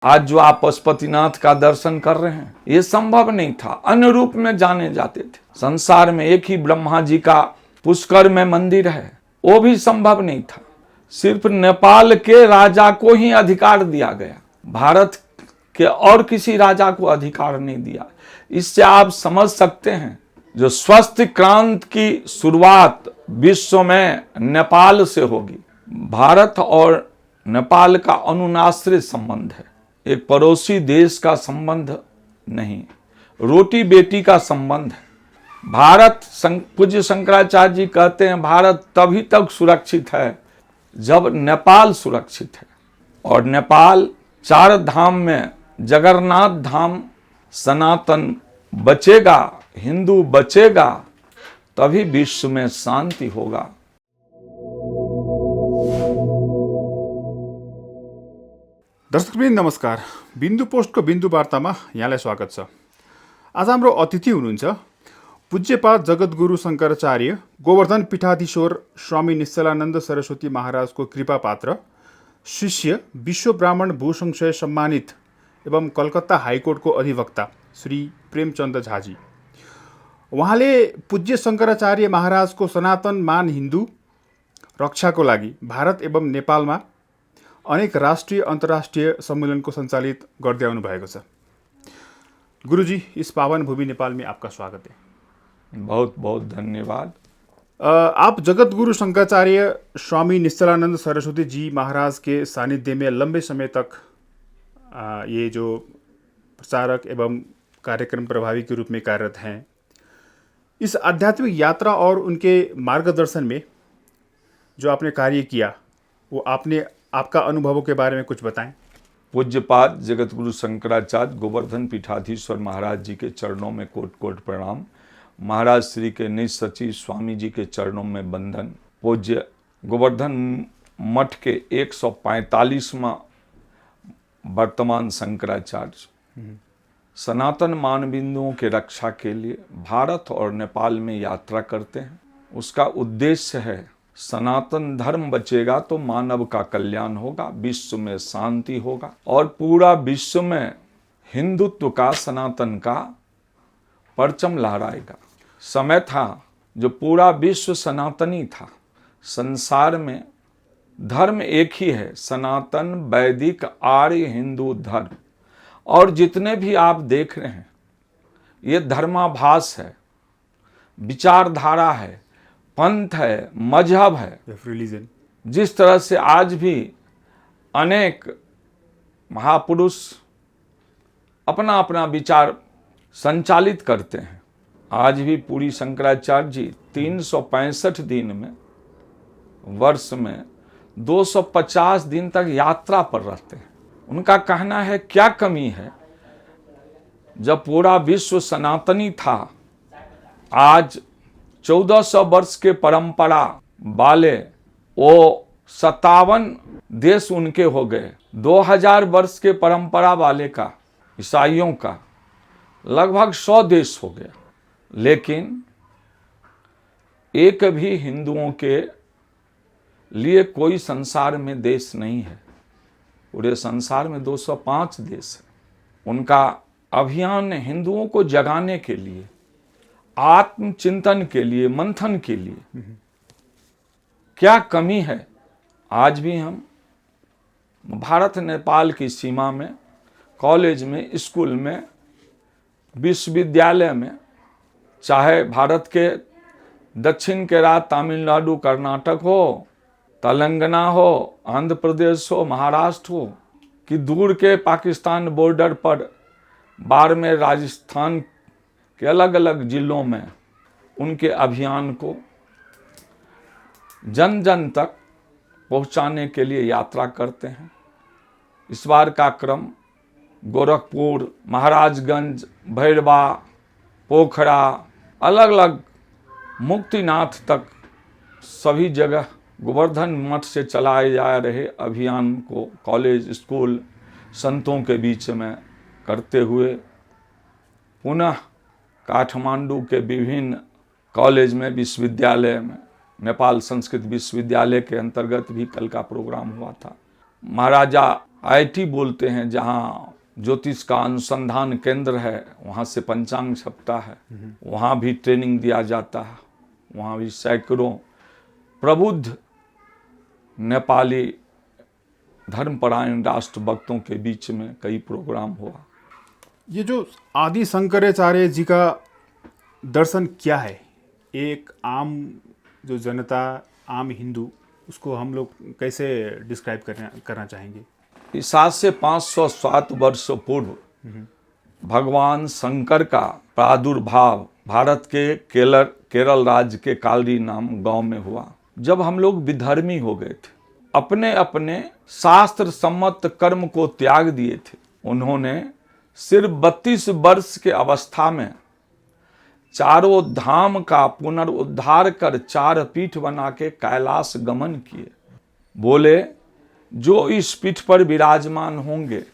आज जो आप पशुपतिनाथ का दर्शन कर रहे हैं, ये संभव नहीं था। अन्य रूप में जाने जाते थे। संसार में एक ही ब्रह्मा जी का पुष्कर में मंदिर है, वो भी संभव नहीं था। सिर्फ नेपाल के राजा को ही अधिकार दिया गया, भारत के और किसी राजा को अधिकार नहीं दिया। इससे आप समझ सकते हैं, जो स्वस्थ क्रांति की शुरुआत विश्व में नेपाल से होगी। भारत और नेपाल का अनुनाश्रित संबंध है, एक पड़ोसी देश का संबंध नहीं, रोटी बेटी का संबंध है। भारत, पूज्य शंकराचार्य जी कहते हैं, भारत तभी तक सुरक्षित है जब नेपाल सुरक्षित है। और नेपाल चार धाम में जगन्नाथ धाम, सनातन बचेगा, हिंदू बचेगा, तभी विश्व में शांति होगा। दर्शकवृन्द नमस्कार, बिन्दु पोस्टको बिन्दु वार्तामा यहाँलाई स्वागत छ। आज हाम्रो अतिथि हुनुहुन्छ पूज्यपाद जगद्गुरु शंकराचार्य गोवर्धन पीठाधीश्वर स्वामी निश्चलानन्द सरस्वती महाराजको कृपा पात्र, शिष्य, विश्व ब्राह्मण भूसंशय सम्मानित एवं कलकत्ता हाईकोर्टको अधिवक्ता श्री प्रेमचन्द झाजी। उहाँले पूज्य शंकराचार्य महाराजको सनातन मान हिन्दू रक्षाको लागि भारत एवं नेपालमा अनेक राष्ट्रिय अन्तर्राष्ट्रिय सम्मेलन को संचालित गर्दै आउनु भएको छ। गुरुजी, इस पावन भूमि नेपाल में आपका स्वागत है। बहुत बहुत धन्यवाद। आप जगत गुरु शंकराचार्य स्वामी निश्चलानंद सरस्वती जी महाराज के सानिध्य में लंबे समय तक ये जो प्रचारक एवं कार्यक्रम प्रभावी के रूप में कार्यरत हैं। इस आध्यात्मिक यात्रा और उनके मार्गदर्शन में जो आपने कार्य किया, वो आपका अनुभवों के बारे में कुछ बताएं। पूज्यपाद जगत गुरु शंकराचार्य गोवर्धन पीठाधीश्वर महाराज जी के चरणों में कोट कोट प्रणाम। महाराज श्री के निज सचिव स्वामी जी के चरणों में वंदन। पूज्य गोवर्धन मठ के 145वां वर्तमान शंकराचार्य सनातन मानबिंदुओं के रक्षा के लिए भारत और नेपाल में यात्रा करते हैं। उसका उद्देश्य है, सनातन धर्म बचेगा तो मानव का कल्याण होगा, विश्व में शांति होगा और पूरा विश्व में हिंदुत्व का, सनातन का परचम लहराएगा। समय था जो पूरा विश्व सनातनी था। संसार में धर्म एक ही है, सनातन, वैदिक, आर्य, हिंदू धर्म। और जितने भी आप देख रहे हैं, ये धर्माभास है, विचारधारा है, पंथ है, मजहब है, रिलीजन। जिस तरह से आज भी अनेक महापुरुष अपना अपना विचार संचालित करते हैं, आज भी पूरी शंकराचार्य जी 365 दिन में, वर्ष में 250 दिन तक यात्रा पर रहते हैं। उनका कहना है, क्या कमी है, जब पूरा विश्व सनातनी था, आज 1400 वर्ष के परंपरा वाले वो 57 देश उनके हो गए। 2000 वर्ष के परंपरा वाले का, ईसाइयों का लगभग 100 देश हो गया। लेकिन एक भी हिंदुओं के लिए कोई संसार में देश नहीं है। पूरे संसार में 205 देश है। उनका अभियान हिंदुओं को जगाने के लिए, आत्मचिंतन के लिए, मंथन के लिए। क्या कमी है? आज भी हम भारत नेपाल की सीमा में, कॉलेज में, स्कूल में, विश्वविद्यालय में, चाहे भारत के दक्षिण के राज्य तमिलनाडु, कर्नाटक हो, तेलंगाना हो, आंध्र प्रदेश हो, महाराष्ट्र हो, कि दूर के पाकिस्तान बॉर्डर पर बाड़मेर, राजस्थान के अलग अलग जिलों में उनके अभियान को जन जन तक पहुंचाने के लिए यात्रा करते हैं। इस बार का क्रम गोरखपुर, महाराजगंज, भैरवा, पोखरा, अलग अलग मुक्तिनाथ तक सभी जगह गोवर्धन मठ से चलाए जा रहे अभियान को कॉलेज, स्कूल, संतों के बीच में करते हुए पुनः काठमांडू के विभिन्न कॉलेज में, विश्वविद्यालय में, नेपाल संस्कृत विश्वविद्यालय के अंतर्गत भी कल का प्रोग्राम हुआ था। महाराजा IIT बोलते हैं, जहाँ ज्योतिष का अनुसंधान केंद्र है, वहाँ से पंचांग छपता है, वहाँ भी ट्रेनिंग दिया जाता है। वहाँ भी सैकड़ों प्रबुद्ध नेपाली धर्मपरायण राष्ट्रभक्तों के बीच में कई प्रोग्राम हुआ। ये जो आदि शंकराचार्य जी का दर्शन क्या है, एक आम जो जनता, आम हिंदू, उसको हम लोग कैसे डिस्क्राइब करना चाहेंगे? इस आज से 507 वर्ष पूर्व भगवान शंकर का प्रादुर्भाव भारत के केरल राज्य के कालरी नाम गांव में हुआ। जब हम लोग विधर्मी हो गए थे, अपने अपने शास्त्र सम्मत कर्म को त्याग दिए थे, उन्होंने सिर्फ 32 वर्ष के अवस्था में चारों धाम का पुनरुद्धार कर 4 पीठ बना के कैलाश गमन किए। बोले, जो इस पीठ पर विराजमान होंगे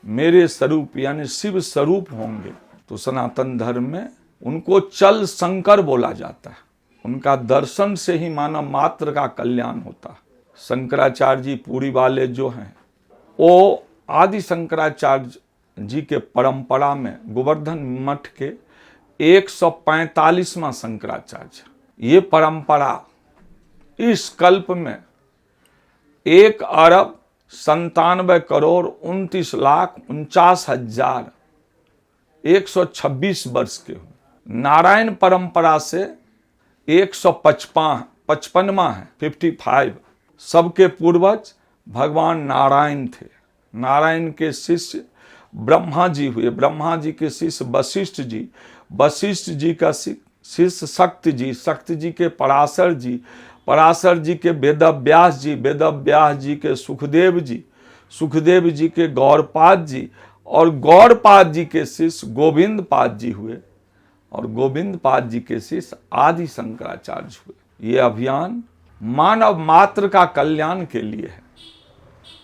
मेरे स्वरूप यानी शिव स्वरूप होंगे। तो सनातन धर्म में उनको चल शंकर बोला जाता है। उनका दर्शन से ही मानव मात्र का कल्याण होता है। शंकराचार्य जी पुरी वाले जो हैं, वो आदि शंकराचार्य जी के परंपरा में गोवर्धन मठ के 145वां शंकराचार्य। ये परंपरा इस कल्प में 1,94,49,49,126 वर्ष के हुए। नारायण परंपरा से 155वां है, 55। सबके पूर्वज भगवान नारायण थे। नारायण के शिष्य ब्रह्मा जी हुए, ब्रह्मा जी के शिष्य वशिष्ठ जी, वशिष्ठ जी का शिष्य शक्ति जी, शक्ति जी के पराशर जी, पराशर जी के वेदव्यास जी, वेदव्यास जी के सुखदेव जी, सुखदेव जी के गौरपाद जी, और गौरपाद जी के शिष्य गोविंद पाद जी हुए, और गोविंद पाद जी के शिष्य आदि शंकराचार्य हुए। ये अभियान मानव मात्र का कल्याण के लिए है,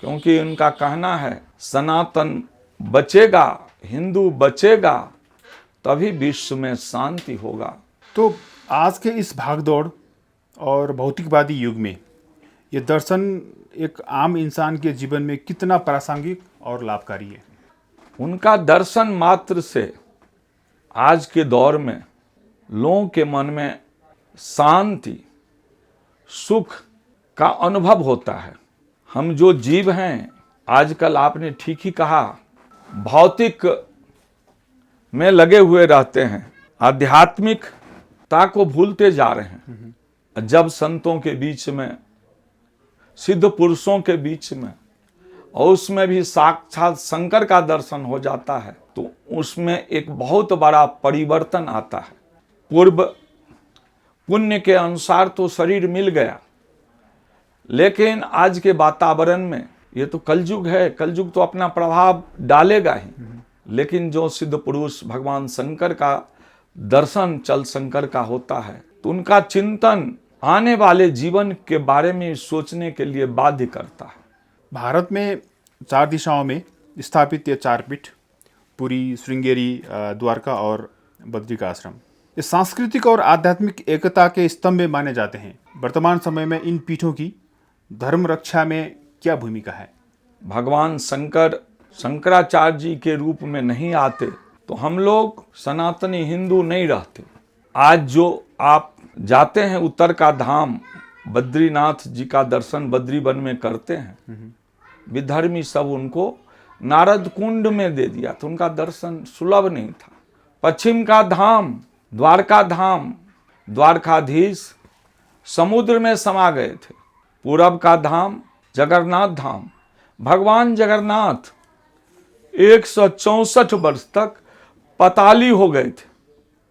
क्योंकि उनका कहना है सनातन बचेगा, हिंदू बचेगा, तभी विश्व में शांति होगा। तो आज के इस भागदौड़ और भौतिकवादी युग में ये दर्शन एक आम इंसान के जीवन में कितना प्रासंगिक और लाभकारी है? उनका दर्शन मात्र से आज के दौर में लोगों के मन में शांति, सुख का अनुभव होता है। हम जो जीव हैं, आजकल आपने ठीक ही कहा, भौतिक में लगे हुए रहते हैं, आध्यात्मिकता को भूलते जा रहे हैं। जब संतों के बीच में, सिद्ध पुरुषों के बीच में, और उसमें भी साक्षात शंकर का दर्शन हो जाता है, तो उसमें एक बहुत बड़ा परिवर्तन आता है। पूर्व पुण्य के अनुसार तो शरीर मिल गया, लेकिन आज के वातावरण में, ये तो कलयुग है, कलयुग तो अपना प्रभाव डालेगा ही, लेकिन जो सिद्ध पुरुष भगवान शंकर का दर्शन चल शंकर का होता है, तो उनका चिंतन आने वाले जीवन के बारे में सोचने के लिए बाध्य करता है। भारत में 4 दिशाओं में स्थापित ये 4 पीठ, पुरी, श्रृंगेरी, द्वारका और बद्री का आश्रम, ये सांस्कृतिक और आध्यात्मिक एकता के स्तंभ माने जाते हैं। वर्तमान समय में इन पीठों की धर्म रक्षा में क्या भूमिका है? भगवान शंकराचार्य जी के रूप में नहीं आते तो हम लोग सनातनी हिंदू नहीं रहते। आज जो आप जाते हैं उत्तर का धाम, बद्रीनाथ जी का दर्शन बद्री वन में करते हैं, विधर्मी सब उनको नारद कुंड में दे दिया, तो उनका दर्शन सुलभ नहीं था। पश्चिम का धाम द्वारका धाम, द्वारकाधीश समुद्र में समा गए थे। पूरब का धाम जगन्नाथ धाम, भगवान जगन्नाथ 164 वर्ष तक पताली हो गए थे,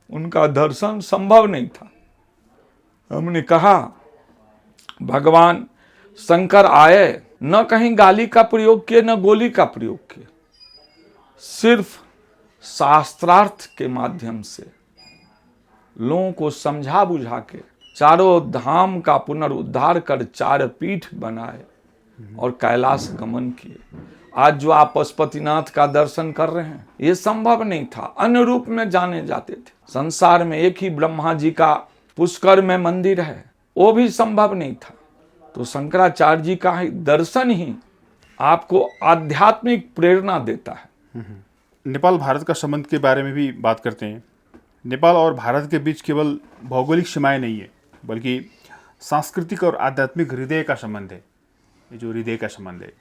उनका दर्शन संभव नहीं था। हमने कहा भगवान शंकर आए, न कहीं गाली का प्रयोग किए न गोली का प्रयोग किए, सिर्फ शास्त्रार्थ के माध्यम से लोगों को समझा बुझा के चारों धाम का पुनरुद्धार कर 4 पीठ बनाए और कैलाश गमन किए। आज जो आप पशुपतिनाथ का दर्शन कर रहे हैं, ये संभव नहीं था, अन्य रूप में जाने जाते थे। संसार में एक ही ब्रह्मा जी का पुष्कर में मंदिर है, वो भी संभव नहीं था। तो शंकराचार्य जी का दर्शन ही आपको आध्यात्मिक प्रेरणा देता है। नेपाल भारत का संबंध के बारे में भी बात करते हैं। नेपाल और भारत के बीच केवल भौगोलिक सीमाएं नहीं है, बल्कि सांस्कृतिक और आध्यात्मिक हृदय का संबंध है। ये जो हृदय का संबंध है,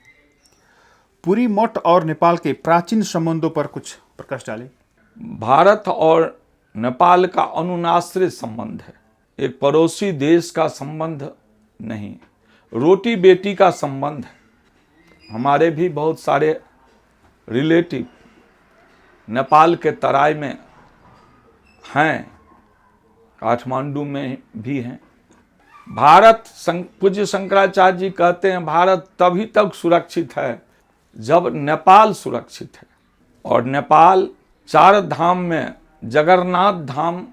पुरी मठ और नेपाल के प्राचीन संबंधों पर कुछ प्रकाश डालें। भारत और नेपाल का अनुनाश्रित संबंध है, एक पड़ोसी देश का संबंध नहीं, रोटी बेटी का संबंध है। हमारे भी बहुत सारे रिलेटिव नेपाल के तराई में हैं, काठमांडू में भी हैं। भारत पूज्य शंकराचार्य जी कहते हैं भारत तभी तक सुरक्षित है जब नेपाल सुरक्षित है। और नेपाल 4 धाम में जगन्नाथ धाम,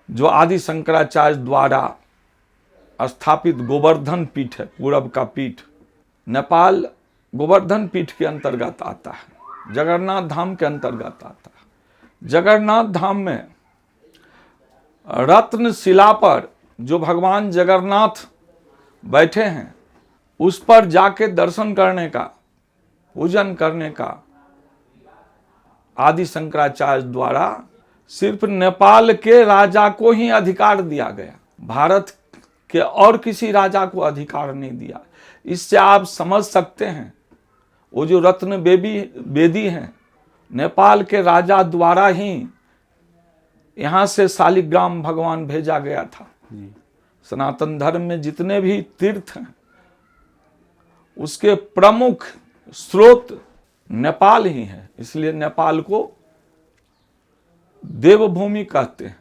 जो आदि शंकराचार्य द्वारा स्थापित गोवर्धन पीठ है, पूरब का पीठ, नेपाल गोवर्धन पीठ के अंतर्गत आता है, जगन्नाथ धाम के अंतर्गत आता है। जगन्नाथ धाम में रत्न शिला पर जो भगवान जगन्नाथ बैठे हैं, उस पर जाके दर्शन करने का, पूजन करने का आदि शंकराचार्य द्वारा सिर्फ नेपाल के राजा को ही अधिकार दिया गया, भारत के और किसी राजा को अधिकार नहीं दिया। इससे आप समझ सकते हैं वो जो रत्न बेदी हैं, नेपाल के राजा द्वारा ही यहाँ से शालिग्राम भगवान भेजा गया था। सनातन धर्म में जितने भी तीर्थ हैं उसके प्रमुख स्रोत नेपाल ही है, इसलिए नेपाल को देवभूमि कहते हैं।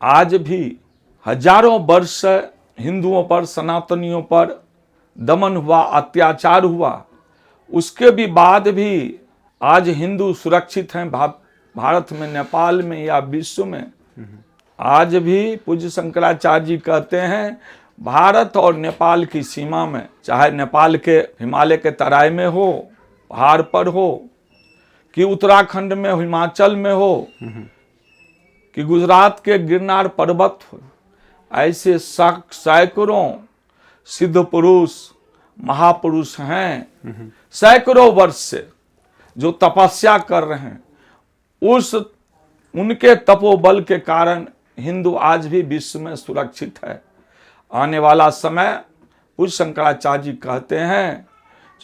आज भी हजारों वर्ष से हिंदुओं पर, सनातनियों पर दमन हुआ, अत्याचार हुआ, उसके भी बाद भी आज हिंदू सुरक्षित हैं भारत में, नेपाल में या विश्व में। आज भी पूज्य शंकराचार्य जी कहते हैं भारत और नेपाल की सीमा में, चाहे नेपाल के हिमालय के तराई में हो, पहाड़ पर हो, कि उत्तराखंड में, हिमाचल में हो, कि गुजरात के गिरनार पर्वत हो, ऐसे सैकड़ों सिद्ध पुरुष, महापुरुष हैं सैकड़ों वर्ष से जो तपस्या कर रहे हैं। उनके तपोबल के कारण हिंदू आज भी विश्व में सुरक्षित है। आने वाला समय पूज्य शंकराचार्य जी कहते हैं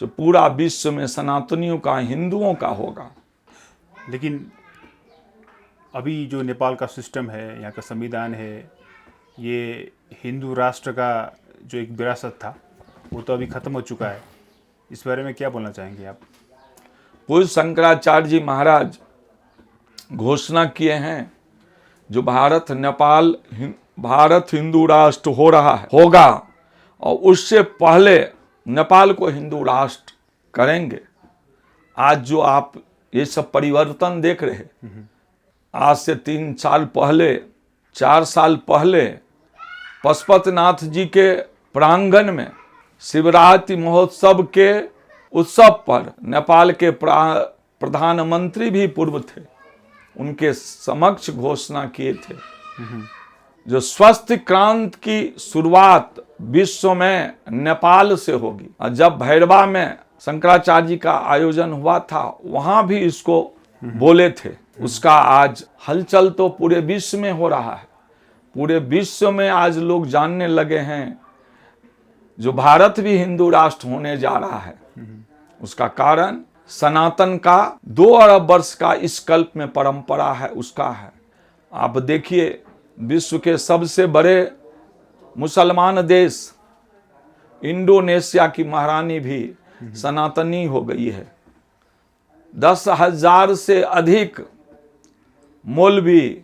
जो पूरा विश्व में सनातनियों का, हिंदुओं का होगा। लेकिन अभी जो नेपाल का सिस्टम है, यहाँ का संविधान है, ये हिंदू राष्ट्र का जो एक विरासत था वो तो अभी खत्म हो चुका है। इस बारे में क्या बोलना चाहेंगे आप? पूज्य शंकराचार्य जी महाराज घोषणा किए हैं जो भारत हिंदू राष्ट्र हो रहा है, होगा, और उससे पहले नेपाल को हिंदू राष्ट्र करेंगे। आज जो आप ये सब परिवर्तन देख रहे हैं, आज से 3 साल पहले, 4 साल पहले पशुपतिनाथ जी के प्रांगण में शिवरात्रि महोत्सव के उत्सव पर नेपाल के प्रधानमंत्री भी पूर्व थे, उनके समक्ष घोषणा किए थे जो स्वस्थ क्रांति की शुरुआत विश्व में नेपाल से होगी। और जब भैरवा में शंकराचार्य जी का आयोजन हुआ था, वहां भी इसको बोले थे। उसका आज हलचल तो पूरे विश्व में हो रहा है। पूरे विश्व में आज लोग जानने लगे हैं जो भारत भी हिंदू राष्ट्र होने जा रहा है। उसका कारण सनातन का 2 अरब वर्ष का इस कल्प में परंपरा है, उसका है। आप देखिए विश्व के सबसे बड़े मुसलमान देश इंडोनेशिया की महारानी भी सनातनी हो गई है। 10,000 से अधिक मौलवी,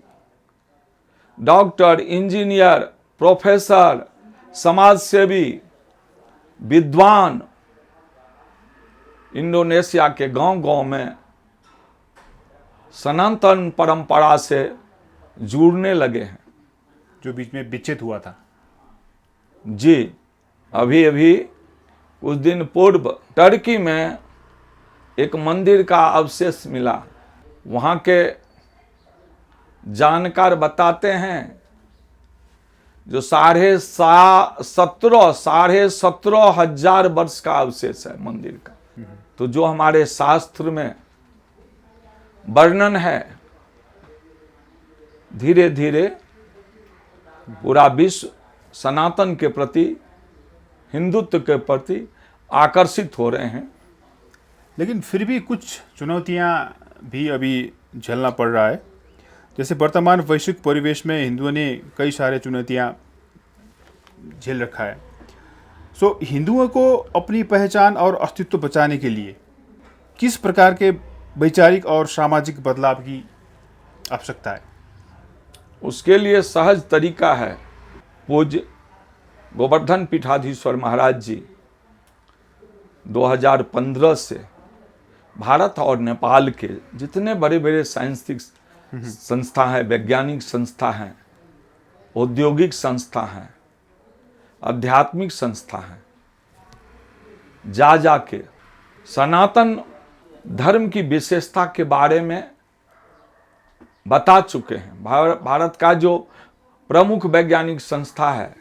डॉक्टर, इंजीनियर, प्रोफेसर, समाजसेवी, विद्वान इंडोनेशिया के गांव-गांव में सनातन परंपरा से जुड़ने लगे हैं। जो बीच में विच्छेद हुआ था। जी, अभी कुछ दिन पूर्व टर्की में एक मंदिर का अवशेष मिला। वहाँ के जानकार बताते हैं जो 17,500 वर्ष का अवशेष है मंदिर का। तो जो हमारे शास्त्र में वर्णन है, धीरे धीरे पूरा विश्व सनातन के प्रति, हिंदुत्व के प्रति आकर्षित हो रहे हैं। लेकिन फिर भी कुछ चुनौतियां भी अभी झेलना पड़ रहा है। जैसे वर्तमान वैश्विक परिवेश में हिंदुओं ने कई सारे चुनौतियां झेल रखा है। सो हिंदुओं को अपनी पहचान और अस्तित्व बचाने के लिए किस प्रकार के वैचारिक और सामाजिक बदलाव की आवश्यकता है? उसके लिए सहज तरीका है। पूज्य गोवर्धन पीठाधीश्वर महाराज जी 2015 से भारत और नेपाल के जितने बड़े बड़े साइंटिफिक संस्था हैं, वैज्ञानिक संस्था हैं, औद्योगिक संस्था हैं, आध्यात्मिक संस्था हैं, जाके सनातन धर्म की विशेषता के बारे में बता चुके हैं। भारत का जो प्रमुख वैज्ञानिक संस्था है,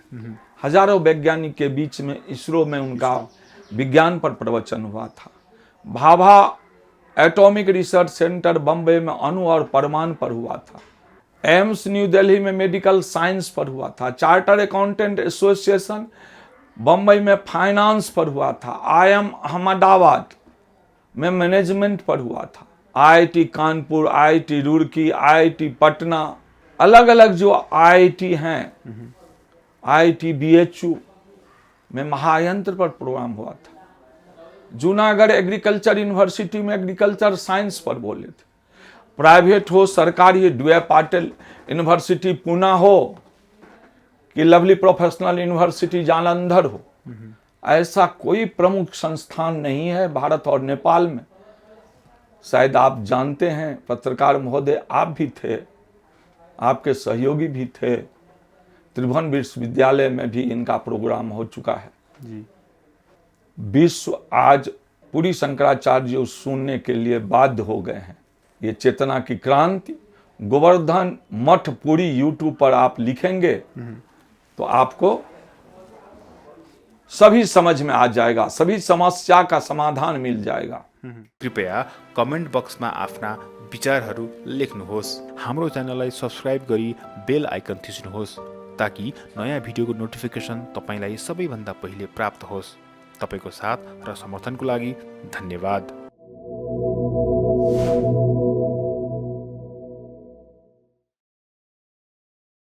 हजारों वैज्ञानिक के बीच में इसरो में उनका विज्ञान पर प्रवचन हुआ था। Bhabha atomic research centre Bombay में अणु और परमाणु पर हुआ था। एम्स न्यू दिल्ली में मेडिकल साइंस पर हुआ था। चार्टर अकाउंटेंट एसोसिएशन बम्बई में फाइनेंस पर हुआ था। IIM अहमदाबाद में मैनेजमेंट पर हुआ था। IIT Kanpur, IIT Roorkee, IIT Patna, अलग अलग जो IIT हैं, IIT BHU में महायंत्र पर प्रोग्राम हुआ था। जूनागढ़ एग्रीकल्चर यूनिवर्सिटी में एग्रीकल्चर साइंस पर बोले थे। प्राइवेट हो, सरकारी, DY पाटिल यूनिवर्सिटी पूना हो कि लवली प्रोफेशनल यूनिवर्सिटी जालंधर हो, ऐसा कोई प्रमुख संस्थान नहीं है भारत और नेपाल में। शायद आप जानते हैं, पत्रकार महोदय, आप भी थे, आपके सहयोगी भी थे। त्रिभुवन विश्वविद्यालय में भी इनका प्रोग्राम हो चुका है जी। विश्व आज पूरी शंकराचार्य सुनने के लिए बाध्य हो गए हैं। ये चेतना की क्रांति, गोवर्धन मठ पूरी यूट्यूब पर आप लिखेंगे तो आपको सभी समझ में आ जाएगा, सभी समस्या का समाधान मिल जाएगा। कृपया कमेन्ट बक्समा आफ्ना विचारहरू लेख्नुहोस्। हाम्रो च्यानललाई सब्स्क्राइब गरी बेल आइकन थिच्नुहोस् ताकि नयाँ भिडियोको नोटिफिकेसन तपाईलाई सबैभन्दा पहिले प्राप्त होस्। तपाईको साथ र समर्थनको लागि धन्यवाद।